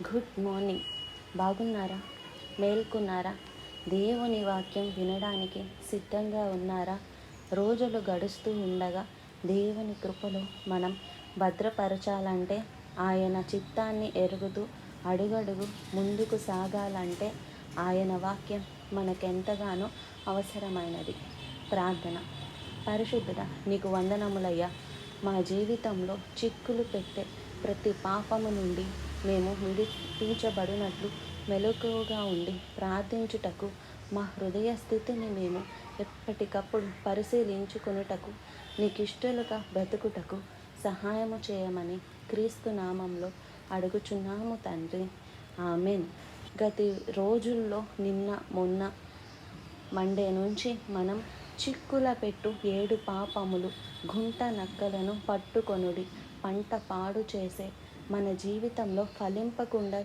Good morning. బాగున్నారా? మేల్కొన్నారా? దేవుని వాక్యం వినడానికి సిద్ధంగా ఉన్నారా? రోజులు గడుస్తూ ఉండగా దేవుని కృపలో మనం భద్రపరచాలంటే, ఆయన చిత్తాన్ని ఎరుగుతూ అడుగడుగు ముందుకు సాగాలంటే ఆయన వాక్యం మనకెంతగానో అవసరమైనది. ప్రార్థన. పరిశుద్ధుడా, నీకు వందనములయ్యా. మా జీవితంలో చిక్కులు పెట్టే ప్రతి పాపము నుండి మేము విడిపించబడినట్లు మెలకువగా ఉండి ప్రార్థించుటకు, మా హృదయ స్థితిని మేము ఎప్పటికప్పుడు పరిశీలించుకొనుటకు, నీకిష్టలుగా బ్రతుకుటకు సహాయము చేయమని క్రీస్తు నామంలో అడుగుచున్నాము తండ్రి. ఆమెన్. గతి రోజుల్లో నిన్న మొన్న మండే నుంచి మనం చిక్కుల పెట్టు 7 పాపములు, గుంట నక్కలను పట్టుకొనుడి, పంట పాడు చేసే, మన జీవితంలో ఫలింపకుండా